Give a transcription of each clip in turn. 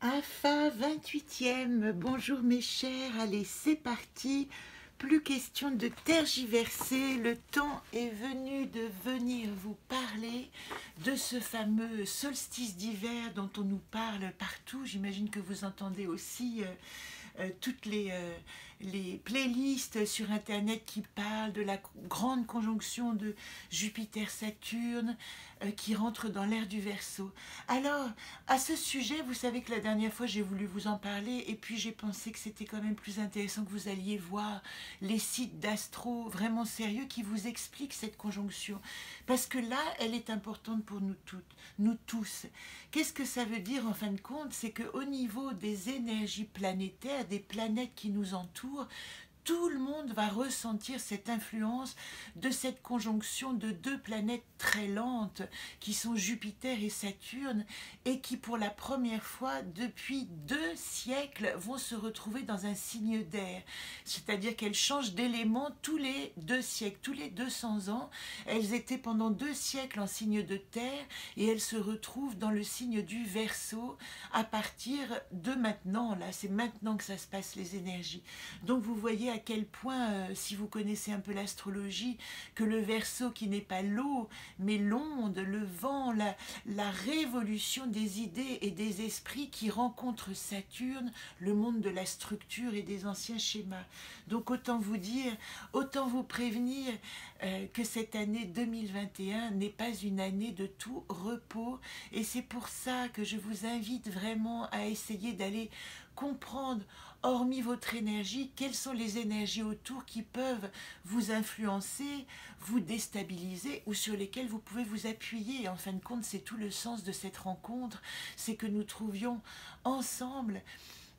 AFA 28e, bonjour mes chers, allez c'est parti, plus question de tergiverser, le temps est venu de venir vous parler de ce fameux solstice d'hiver dont on nous parle partout. J'imagine que vous entendez aussi toutes les playlists sur internet qui parlent de la grande conjonction de Jupiter-Saturne qui rentre dans l'ère du Verseau. Alors, à ce sujet, vous savez que la dernière fois j'ai voulu vous en parler et puis j'ai pensé que c'était quand même plus intéressant que vous alliez voir les sites d'astro vraiment sérieux qui vous expliquent cette conjonction. Parce que là, elle est importante pour nous toutes, nous tous. Qu'est-ce que ça veut dire en fin de compte? C'est qu'au niveau des énergies planétaires, des planètes qui nous entourent, tout le monde va ressentir cette influence de cette conjonction de deux planètes très lentes qui sont Jupiter et Saturne et qui pour la première fois depuis 2 siècles vont se retrouver dans un signe d'air. C'est-à-dire qu'elles changent d'élément tous les 2 siècles, tous les 200 ans. Elles étaient pendant 2 siècles en signe de terre et elles se retrouvent dans le signe du Verseau à partir de maintenant. Là, c'est maintenant que ça se passe les énergies. Donc vous voyez à quel point, si vous connaissez un peu l'astrologie, que le Verseau qui n'est pas l'eau, mais l'onde, le vent, la révolution des idées et des esprits qui rencontrent Saturne, le monde de la structure et des anciens schémas. Donc autant vous dire, autant vous prévenir que cette année 2021 n'est pas une année de tout repos et c'est pour ça que je vous invite vraiment à essayer d'aller comprendre, hormis votre énergie, quelles sont les énergies autour qui peuvent vous influencer, vous déstabiliser ou sur lesquelles vous pouvez vous appuyer. Et en fin de compte, c'est tout le sens de cette rencontre, c'est que nous trouvions ensemble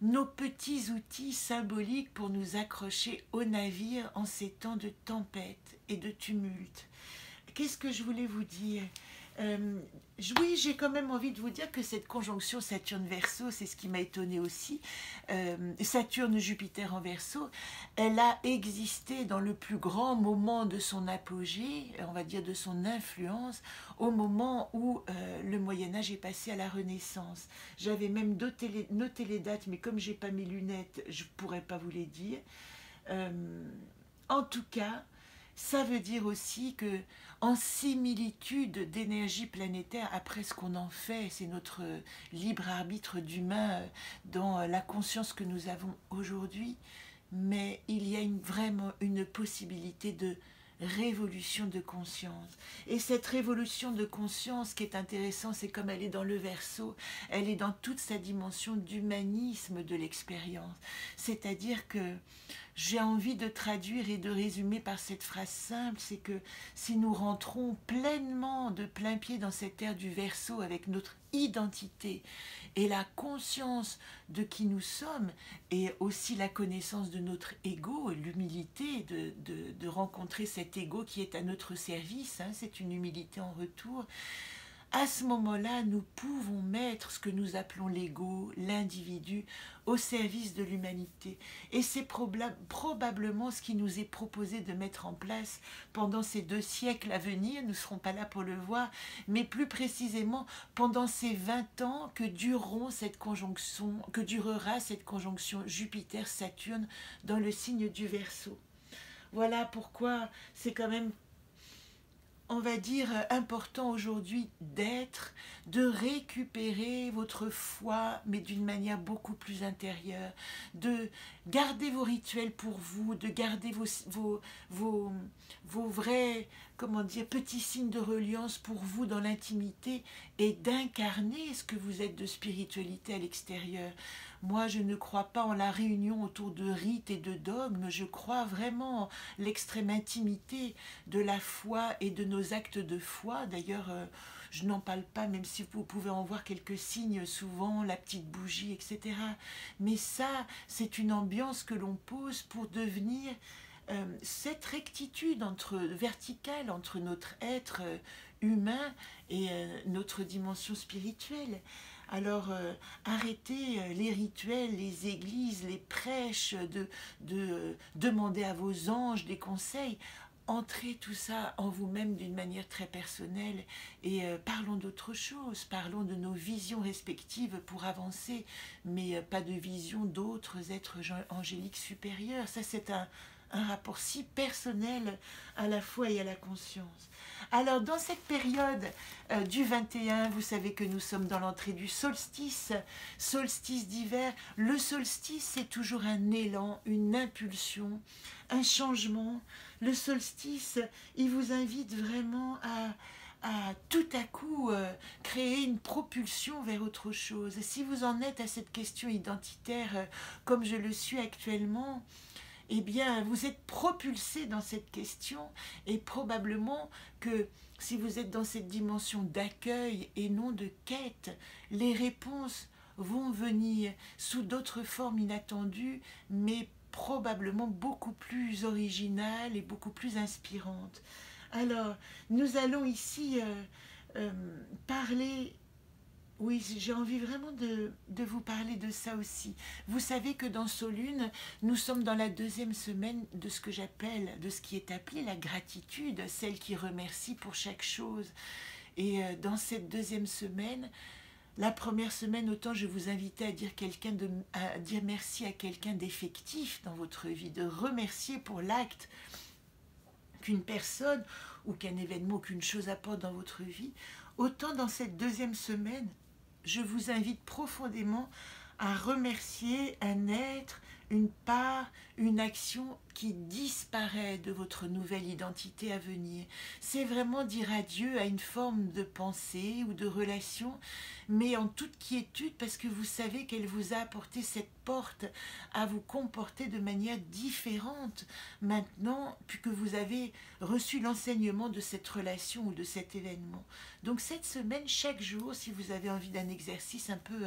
nos petits outils symboliques pour nous accrocher au navire en ces temps de tempête et de tumulte. Qu'est-ce que je voulais vous dire? Oui, j'ai quand même envie de vous dire que cette conjonction Saturne-Verseau, c'est ce qui m'a étonnée aussi. Saturne-Jupiter en Verseau, elle a existé dans le plus grand moment de son apogée, on va dire de son influence, au moment où le Moyen-Âge est passé à la Renaissance. J'avais même noté les dates, mais comme j'ai pas mes lunettes, je pourrais pas vous les dire. En tout cas, ça veut dire aussi que, en similitude d'énergie planétaire, après ce qu'on en fait, c'est notre libre arbitre d'humain dans la conscience que nous avons aujourd'hui, mais il y a vraiment une possibilité de révolution de conscience. Et cette révolution de conscience, ce qui est intéressant, c'est comme elle est dans le Verseau, elle est dans toute sa dimension d'humanisme de l'expérience. C'est-à-dire que j'ai envie de traduire et de résumer par cette phrase simple, c'est que si nous rentrons pleinement de plein pied dans cette ère du Verseau avec notre identité et la conscience de qui nous sommes et aussi la connaissance de notre ego et l'humilité de rencontrer cet ego qui est à notre service, hein, c'est une humilité en retour. À ce moment-là, nous pouvons mettre ce que nous appelons l'ego, l'individu, au service de l'humanité. Et c'est probablement ce qui nous est proposé de mettre en place pendant ces 2 siècles à venir. Nous ne serons pas là pour le voir, mais plus précisément pendant ces 20 ans que durera cette conjonction Jupiter-Saturne dans le signe du Verseau. Voilà pourquoi c'est quand même, on va dire, important aujourd'hui de récupérer votre foi, mais d'une manière beaucoup plus intérieure, de garder vos rituels pour vous, de garder vos vrais, comment dire, petits signes de reliance pour vous dans l'intimité et d'incarner ce que vous êtes de spiritualité à l'extérieur. Moi, je ne crois pas en la réunion autour de rites et de dogmes, je crois vraiment en l'extrême intimité de la foi et de nos actes de foi. D'ailleurs, je n'en parle pas, même si vous pouvez en voir quelques signes souvent, la petite bougie, etc. Mais ça, c'est une ambiance que l'on pose pour devenir cette rectitude verticale entre notre être humain et notre dimension spirituelle. Alors arrêtez les rituels, les églises, les prêches, de demander à vos anges des conseils. entrez tout ça en vous-même d'une manière très personnelle et parlons d'autre chose, parlons de nos visions respectives pour avancer, mais pas de vision d'autres êtres angéliques supérieurs. Ça, c'est un rapport si personnel à la foi et à la conscience. Alors, dans cette période du 21, vous savez que nous sommes dans l'entrée du solstice, solstice d'hiver. Le solstice, c'est toujours un élan, une impulsion, un changement. Le solstice, il vous invite vraiment à tout à coup créer une propulsion vers autre chose. Si vous en êtes à cette question identitaire comme je le suis actuellement, eh bien, vous êtes propulsé dans cette question et probablement que si vous êtes dans cette dimension d'accueil et non de quête, les réponses vont venir sous d'autres formes inattendues, mais probablement beaucoup plus originales et beaucoup plus inspirantes. Alors, nous allons ici parler. Oui, j'ai envie vraiment de vous parler de ça aussi. Vous savez que dans Solune, nous sommes dans la deuxième semaine de ce que j'appelle, de ce qui est appelé la gratitude, celle qui remercie pour chaque chose. Et dans cette deuxième semaine, la première semaine, autant je vous invitais à dire merci à quelqu'un d'effectif dans votre vie, de remercier pour l'acte qu'une personne ou qu'un événement, qu'une chose apporte dans votre vie. Autant dans cette deuxième semaine, je vous invite profondément à remercier un être, une part, une action qui disparaît de votre nouvelle identité à venir. C'est vraiment dire adieu à une forme de pensée ou de relation, mais en toute quiétude parce que vous savez qu'elle vous a apporté cette porte à vous comporter de manière différente maintenant, puisque vous avez reçu l'enseignement de cette relation ou de cet événement. Donc cette semaine, chaque jour, si vous avez envie d'un exercice un peu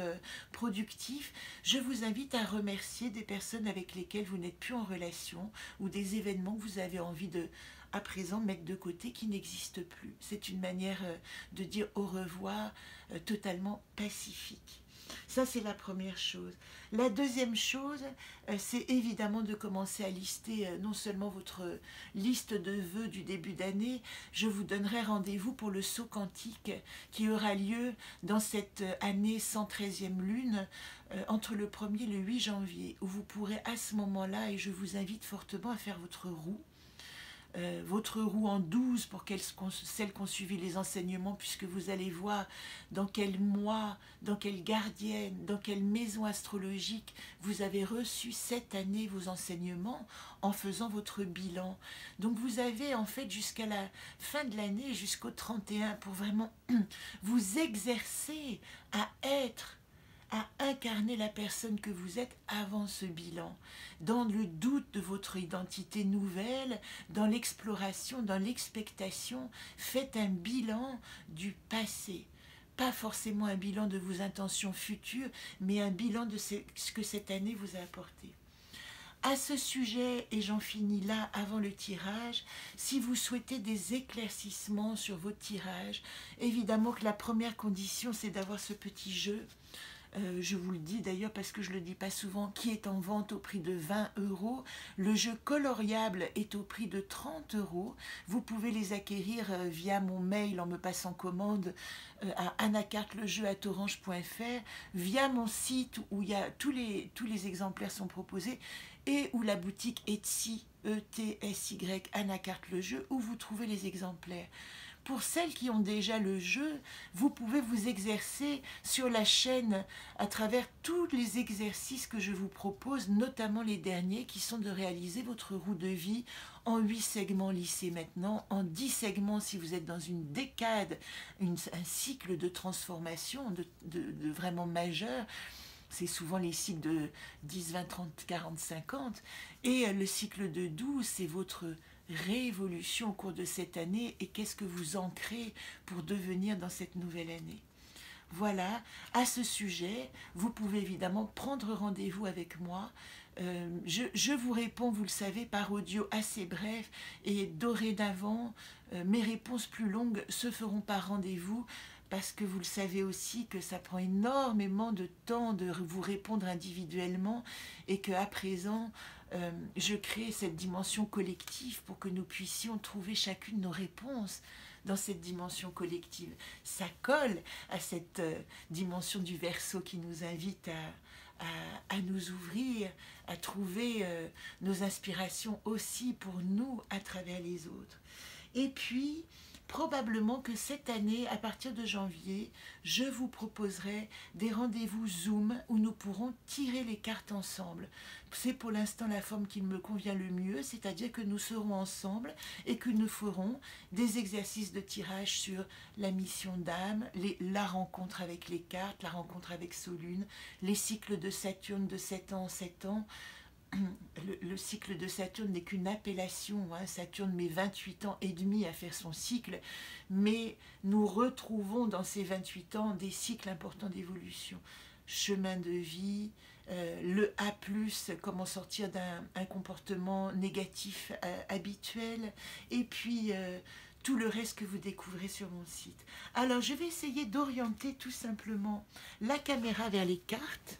productif, je vous invite à remercier des personnes avec lesquelles vous n'êtes plus en relation ou des événements que vous avez envie de, à présent, mettre de côté qui n'existent plus. C'est une manière de dire au revoir totalement pacifique. Ça, c'est la première chose. La deuxième chose, c'est évidemment de commencer à lister non seulement votre liste de vœux du début d'année, je vous donnerai rendez-vous pour le saut quantique qui aura lieu dans cette année 113e lune entre le 1er et le 8 janvier, où vous pourrez à ce moment-là, et je vous invite fortement à faire votre roue en 12 pour celles qui ont suivi les enseignements, puisque vous allez voir dans quel mois, dans quelle gardienne, dans quelle maison astrologique vous avez reçu cette année vos enseignements en faisant votre bilan. Donc vous avez en fait jusqu'à la fin de l'année, jusqu'au 31, pour vraiment vous exercer à être, à incarner la personne que vous êtes avant ce bilan, dans le doute de votre identité nouvelle, dans l'exploration, dans l'expectation. Faites un bilan du passé. Pas forcément un bilan de vos intentions futures, mais un bilan de ce que cette année vous a apporté. À ce sujet, et j'en finis là avant le tirage, si vous souhaitez des éclaircissements sur votre tirage, évidemment que la première condition, c'est d'avoir ce petit jeu. Je vous le dis d'ailleurs parce que je ne le dis pas souvent, qui est en vente au prix de 20 €. Le jeu coloriable est au prix de 30 €. Vous pouvez les acquérir via mon mail en me passant commande à anacartelejeu@orange.fr, via mon site où il y a tous les exemplaires sont proposés, et où la boutique Etsy, ETSY, Anacarte le jeu, où vous trouvez les exemplaires. Pour celles qui ont déjà le jeu, vous pouvez vous exercer sur la chaîne à travers tous les exercices que je vous propose, notamment les derniers qui sont de réaliser votre roue de vie en 8 segments lissés maintenant, en 10 segments si vous êtes dans une décade, un cycle de transformation de vraiment majeur. C'est souvent les cycles de 10, 20, 30, 40, 50. Et le cycle de 12, c'est votre réévolution au cours de cette année et qu'est-ce que vous ancrez pour devenir dans cette nouvelle année. Voilà, à ce sujet, vous pouvez évidemment prendre rendez-vous avec moi. Je vous réponds, vous le savez, par audio assez bref, et dorénavant, mes réponses plus longues se feront par rendez-vous, parce que vous le savez aussi que ça prend énormément de temps de vous répondre individuellement et qu'à présent, je crée cette dimension collective pour que nous puissions trouver chacune nos réponses dans cette dimension collective. Ça colle à cette dimension du Verseau qui nous invite à nous ouvrir, à trouver nos inspirations aussi pour nous à travers les autres. Et puis, probablement que cette année, à partir de janvier, je vous proposerai des rendez-vous Zoom où nous pourrons tirer les cartes ensemble. C'est pour l'instant la forme qui me convient le mieux, c'est-à-dire que nous serons ensemble et que nous ferons des exercices de tirage sur la mission d'âme, la rencontre avec les cartes, la rencontre avec Solune, les cycles de Saturne de 7 ans en 7 ans. Le cycle de Saturne n'est qu'une appellation, hein. Saturne met 28 ans et demi à faire son cycle, mais nous retrouvons dans ces 28 ans des cycles importants d'évolution. Chemin de vie, le A+, comment sortir d'un comportement négatif habituel, et puis tout le reste que vous découvrez sur mon site. Alors je vais essayer d'orienter tout simplement la caméra vers les cartes.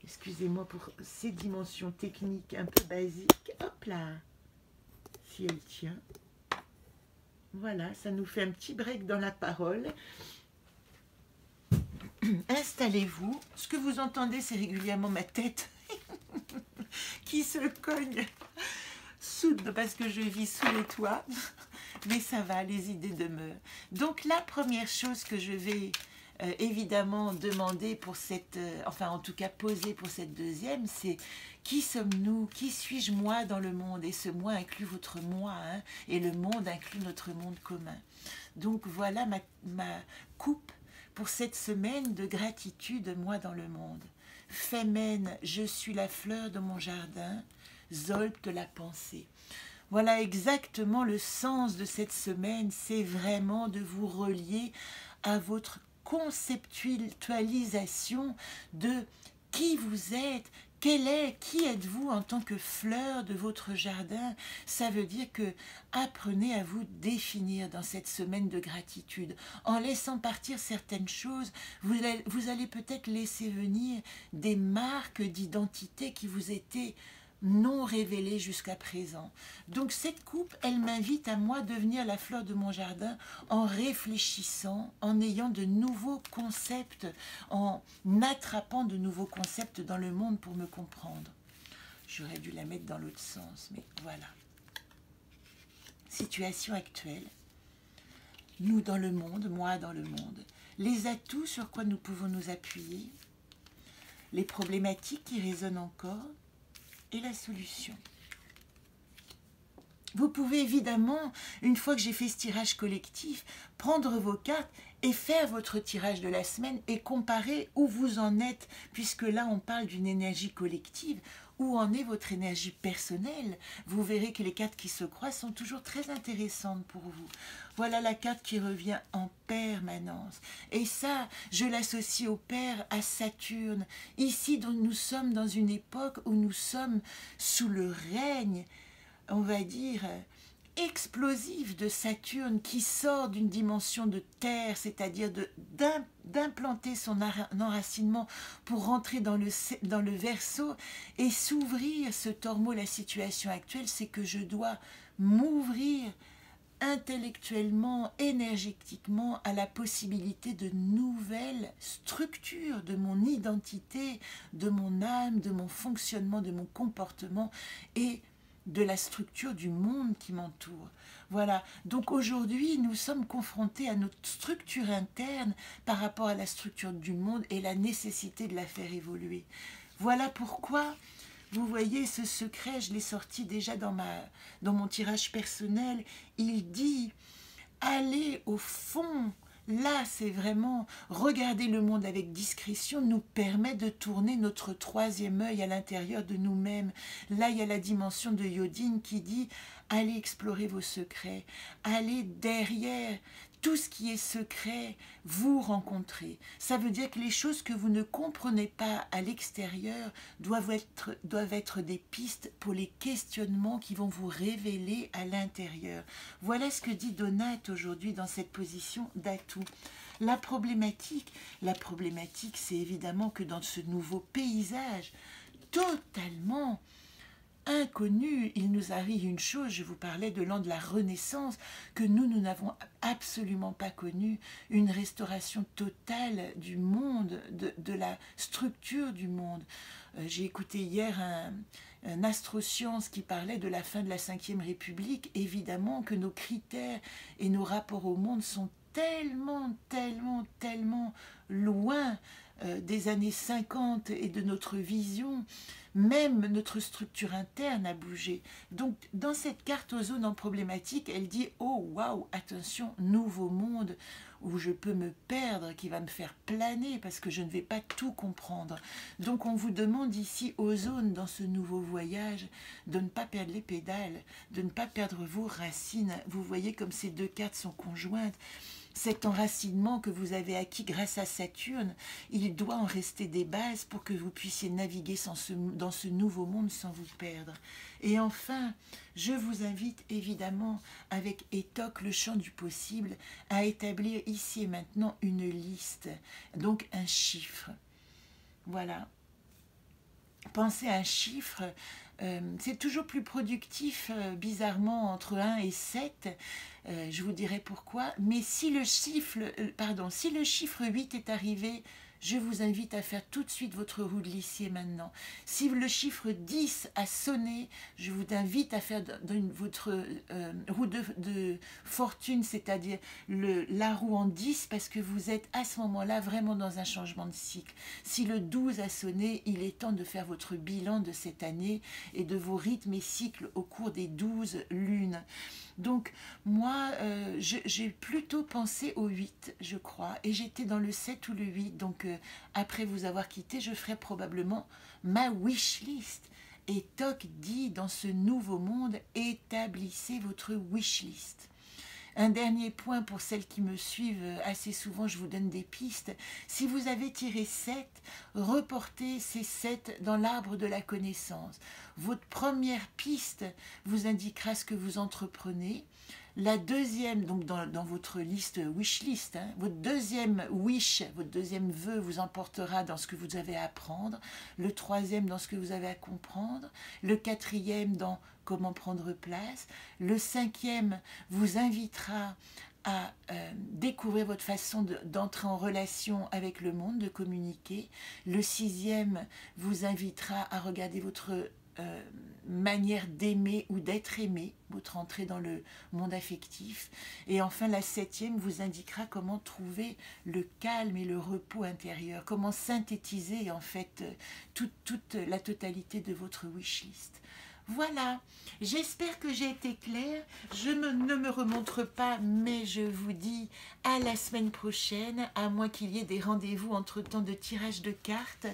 Excusez-moi pour ces dimensions techniques un peu basiques. Hop là, si elle tient. Voilà, ça nous fait un petit break dans la parole. Installez-vous. Ce que vous entendez, c'est régulièrement ma tête qui se cogne parce que je vis sous les toits. Mais ça va, les idées demeurent. Donc la première chose que je vais évidemment demander pour cette, enfin en tout cas poser pour cette deuxième, c'est qui sommes-nous, qui suis-je moi dans le monde, et ce moi inclut votre moi, hein, et le monde inclut notre monde commun. Donc voilà ma coupe pour cette semaine de gratitude, moi dans le monde. Femen, je suis la fleur de mon jardin, Zolp de la pensée. Voilà exactement le sens de cette semaine, c'est vraiment de vous relier à votre conceptualisation de qui vous êtes, qui êtes-vous en tant que fleur de votre jardin. Ça veut dire que apprenez à vous définir dans cette semaine de gratitude. En laissant partir certaines choses, vous allez peut-être laisser venir des marques d'identité qui vous étaient non révélée jusqu'à présent. Donc cette coupe, elle m'invite à moi devenir la fleur de mon jardin en réfléchissant, en ayant de nouveaux concepts, en attrapant de nouveaux concepts dans le monde pour me comprendre. J'aurais dû la mettre dans l'autre sens, mais voilà. Situation actuelle. Nous dans le monde, moi dans le monde. Les atouts sur quoi nous pouvons nous appuyer. Les problématiques qui résonnent encore. Et la solution. Vous pouvez évidemment, une fois que j'ai fait ce tirage collectif, prendre vos cartes et faire votre tirage de la semaine et comparer où vous en êtes, puisque là on parle d'une énergie collective. Où en est votre énergie personnelle? Vous verrez que les cartes qui se croisent sont toujours très intéressantes pour vous. Voilà la carte qui revient en permanence. Et ça, je l'associe au père, à Saturne. Ici, donc, nous sommes dans une époque où nous sommes sous le règne, on va dire, explosif de Saturne qui sort d'une dimension de terre, c'est-à-dire d'implanter son enracinement pour rentrer dans le Verseau et s'ouvrir ce tormeau. La situation actuelle, c'est que je dois m'ouvrir intellectuellement, énergétiquement à la possibilité de nouvelles structures de mon identité, de mon âme, de mon fonctionnement, de mon comportement et de la structure du monde qui m'entoure. Voilà, donc aujourd'hui nous sommes confrontés à notre structure interne par rapport à la structure du monde et la nécessité de la faire évoluer. Voilà pourquoi, vous voyez, ce secret, je l'ai sorti déjà dans mon tirage personnel, il dit « Allez au fond ». Là, c'est vraiment regarder le monde avec discrétion nous permet de tourner notre troisième œil à l'intérieur de nous-mêmes. Là, il y a la dimension de Yodine qui dit « Allez explorer vos secrets, allez derrière tout ce qui est secret, vous rencontrer ». Ça veut dire que les choses que vous ne comprenez pas à l'extérieur doivent être des pistes pour les questionnements qui vont vous révéler à l'intérieur. Voilà ce que dit Donate aujourd'hui dans cette position d'atout. La problématique, c'est évidemment que dans ce nouveau paysage totalement inconnus. Il nous arrive une chose, je vous parlais de l'an de la Renaissance, que nous n'avons absolument pas connu, une restauration totale du monde, de la structure du monde. J'ai écouté hier un astroscience qui parlait de la fin de la Ve République. Évidemment que nos critères et nos rapports au monde sont tellement, tellement, tellement loin des années 50 et de notre vision. Même notre structure interne a bougé. Donc, dans cette carte ozone en problématique, elle dit « Oh, waouh, attention, nouveau monde où je peux me perdre, qui va me faire planer parce que je ne vais pas tout comprendre. » Donc, on vous demande ici, ozone, dans ce nouveau voyage, de ne pas perdre les pédales, de ne pas perdre vos racines. Vous voyez comme ces deux cartes sont conjointes. Cet enracinement que vous avez acquis grâce à Saturne, il doit en rester des bases pour que vous puissiez naviguer dans ce nouveau monde sans vous perdre. Et enfin, je vous invite évidemment, avec Étoc, le champ du possible, à établir ici et maintenant une liste, donc un chiffre. Voilà. Pensez à un chiffre, c'est toujours plus productif, bizarrement, entre 1 et 7. Je vous dirai pourquoi. Mais si le chiffre 8 est arrivé, je vous invite à faire tout de suite votre roue de lissier maintenant. Si le chiffre 10 a sonné, je vous invite à faire votre roue de fortune, c'est-à-dire la roue en 10, parce que vous êtes à ce moment-là vraiment dans un changement de cycle. Si le 12 a sonné, il est temps de faire votre bilan de cette année et de vos rythmes et cycles au cours des 12 lunes. Donc, moi, j'ai plutôt pensé au 8, je crois, et j'étais dans le 7 ou le 8, donc après vous avoir quitté, je ferai probablement ma wish list. Et Toc dit, dans ce nouveau monde, établissez votre wish list. Un dernier point pour celles qui me suivent assez souvent, je vous donne des pistes. Si vous avez tiré 7, reportez ces 7 dans l'arbre de la connaissance. Votre première piste vous indiquera ce que vous entreprenez. La deuxième, donc dans votre liste wish list, votre deuxième wish, votre deuxième vœu vous emportera dans ce que vous avez à apprendre. Le troisième dans ce que vous avez à comprendre. Le quatrième dans comment prendre place. Le cinquième vous invitera à découvrir votre façon d'entrer en relation avec le monde, de communiquer. Le sixième vous invitera à regarder votre manière d'aimer ou d'être aimé, votre entrée dans le monde affectif. Et enfin, la septième vous indiquera comment trouver le calme et le repos intérieur, comment synthétiser en fait toute la totalité de votre wishlist. Voilà, j'espère que j'ai été claire. Je ne me remontre pas, mais je vous dis à la semaine prochaine, à moins qu'il y ait des rendez-vous entre-temps de tirage de cartes.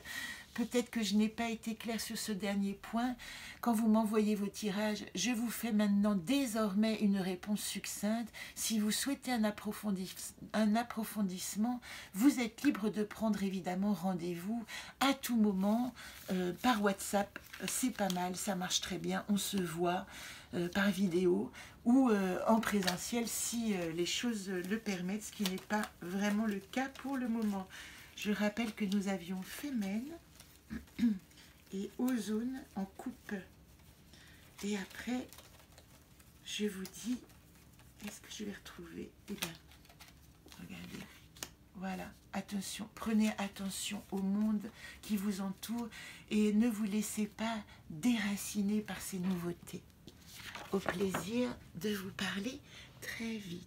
Peut-être que je n'ai pas été claire sur ce dernier point. Quand vous m'envoyez vos tirages, je vous fais maintenant désormais une réponse succincte. Si vous souhaitez un approfondissement, vous êtes libre de prendre évidemment rendez-vous à tout moment par WhatsApp. C'est pas mal, ça marche très bien. On se voit par vidéo ou en présentiel si les choses le permettent, ce qui n'est pas vraiment le cas pour le moment. Je rappelle que nous avions Femen et ozone en coupe. Et après, je vous dis, est-ce que je vais retrouver? Eh bien, regardez. Voilà, attention, prenez attention au monde qui vous entoure et ne vous laissez pas déraciner par ces nouveautés. Au plaisir de vous parler très vite.